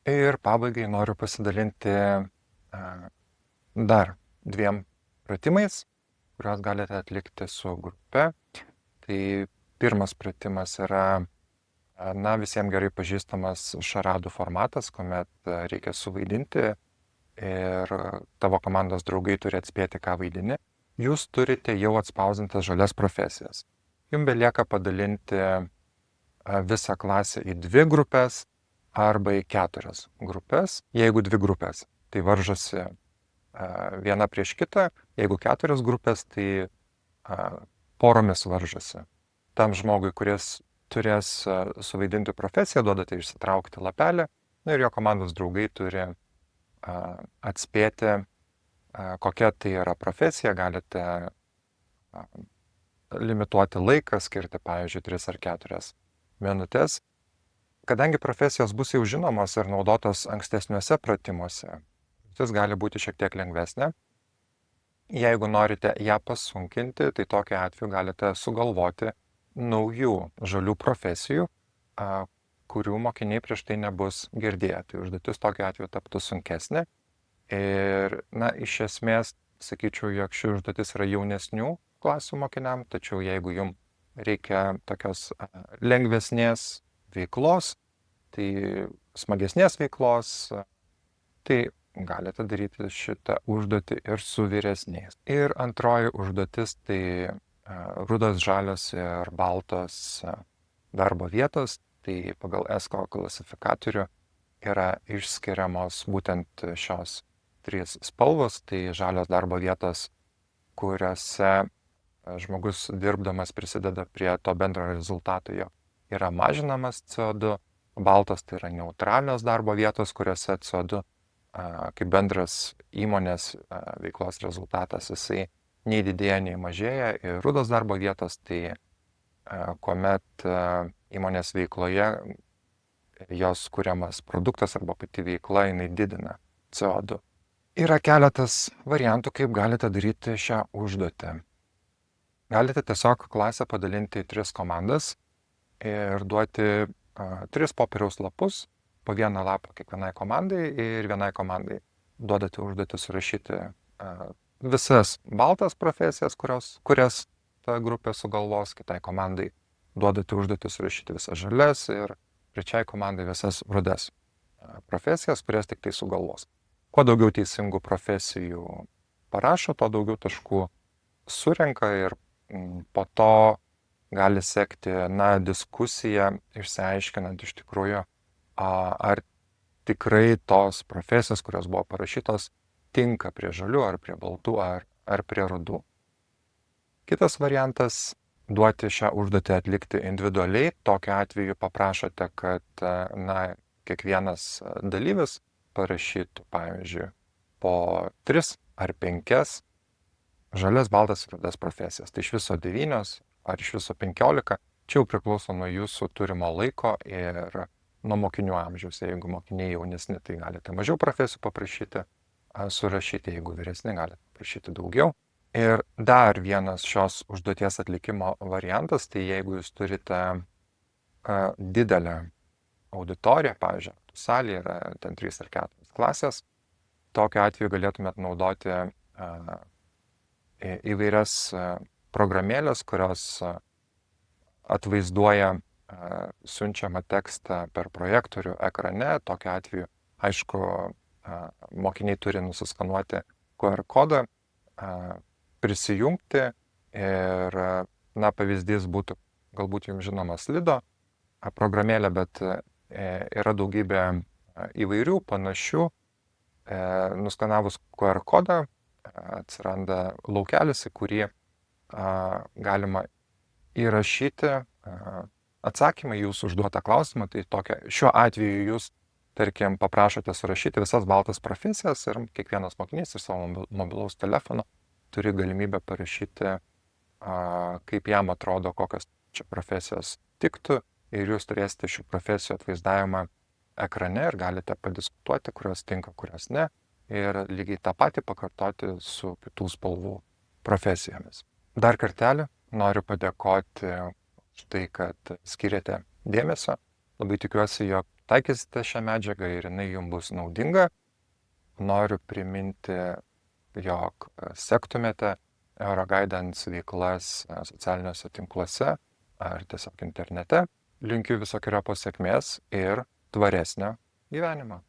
Ir pabaigai noriu pasidalinti dar 2 pratimais, kuriuos galite atlikti su grupe. Tai pirmas pratimas yra, visiems gerai pažįstamas šaradų formatas, kuomet reikia suvaidinti ir tavo komandos draugai turi atspėti, ką vaidini. Jūs turite jau atspausdintas žalias profesijas. Jums belieka padalinti visą klasę į 2 grupės arba į 4 grupės. Jeigu 2 grupės, tai varžosi viena prieš kitą, jeigu 4 grupės, tai poromis varžosi. Tam žmogui, kuris turės suvaidinti profesiją, duodate išsitraukti lapelį, ir jo komandos draugai turi atspėti, kokia tai yra profesija, galite limituoti laiką, skirti, pavyzdžiui, 3 ar 4 minutės. Kadangi profesijos bus jau žinomos ir naudotos ankstesniuose pratimuose, jis gali būti šiek tiek lengvesnė. Jeigu norite ją pasunkinti, tai tokiu atveju galite sugalvoti naujų žalių profesijų, kurių mokiniai prieš tai nebus girdėję. Tai užduotis tokiu atveju taptų sunkesnė. Ir, iš esmės, sakyčiau, jog ši užduotis yra jaunesnių klasių mokiniam, tačiau jeigu jums reikia tokios lengvesnės veiklos, tai smagesnės veiklos, tai galite daryti šitą užduotį ir su vyresniais. Ir antroji užduotis tai rudos, žalios ir baltos darbo vietos. Tai pagal ESCO klasifikatorių yra išskiriamos būtent šios 3 spalvos. Tai žalios darbo vietos, kuriuose žmogus dirbdamas prisideda prie to bendro rezultato, jo yra mažinamas CO2. Baltos tai yra neutralios darbo vietos, kuriuose CO2 kaip bendras įmonės veiklos rezultatas, jisai nei didėja, nei mažėja. Ir rudos darbo vietos, tai kuomet įmonės veikloje jos kuriamas produktas arba pati veikla, jinai didina CO2. Yra keletas variantų, kaip galite daryti šią užduotį. Galite tiesiog klasę padalinti į 3 komandas ir duoti 3 popieriaus lapus, po 1 lapą kiekvienai komandai, ir vienai komandai duodate užduotį surašyti visas baltas profesijas, kurias ta grupė sugalvos, kitai komandai duodate užduotį surašyti visas žalias ir trečiai komandai visas rudas profesijas, kurias tik tai sugalvos. Kuo daugiau teisingų profesijų parašo, tuo daugiau taškų surenka ir po to gali sekti diskusija, išsiaiškinant iš tikrųjų, ar tikrai tos profesijos, kurios buvo parašytos, tinka prie žalių, ar prie baltų, ar prie rudų. Kitas variantas - duoti šią užduotį atlikti individualiai. Tokiu atveju paprašote, kad kiekvienas dalyvis parašytų, pavyzdžiui, po 3 ar 5 žalias, baltas ir rudas profesijas. Tai iš viso 9 ar iš viso 15. Čia jau priklauso nuo jūsų turimo laiko ir nuo mokinių amžiaus. Jeigu mokiniai jaunesni, tai galite mažiau profesijų paprašyti surašyti, jeigu vyresni, galite paprašyti daugiau. Ir dar vienas šios užduoties atlikimo variantas, tai jeigu jūs turite didelę auditoriją, pavyzdžiui, salėje yra ten 3 ar 4 klasės, tokiu atveju galėtumėt naudoti įvairias programėlės, kurios atvaizduoja siunčiamą tekstą per projektorių ekrane. Tokiu atveju, aišku, mokiniai turi nusiskanuoti QR kodą, prisijungti ir, pavyzdys būtų galbūt jums žinomas Slido programėlė, bet yra daugybė įvairių panašių. Nuskanavus QR kodą atsiranda laukelis, į kurį galima įrašyti atsakymą į jūsų užduotą klausimą. Tai šiuo atveju jūs, tarkim, paprašote surašyti visas baltas profesijas ir kiekvienas mokinys iš savo mobilaus telefono turi galimybę parašyti, kaip jam atrodo, kokios čia profesijos tiktų, ir jūs turėsite šių profesijų atvaizdavimą ekrane ir galite padiskutuoti, kurios tinka, kurios ne, ir lygiai tą patį pakartoti su kitų spalvų profesijomis. Dar kartelį noriu padėkoti už tai, kad skiriate dėmesio. Labai tikiuosi, jog taikysite šią medžiagą ir jinai jums bus naudinga. Noriu priminti, jog sektumėte Euroguidance veiklas socialiniuose tinkluose ar tiesiog internete. Linkiu visokeriopos sėkmės ir tvaresnio gyvenimo.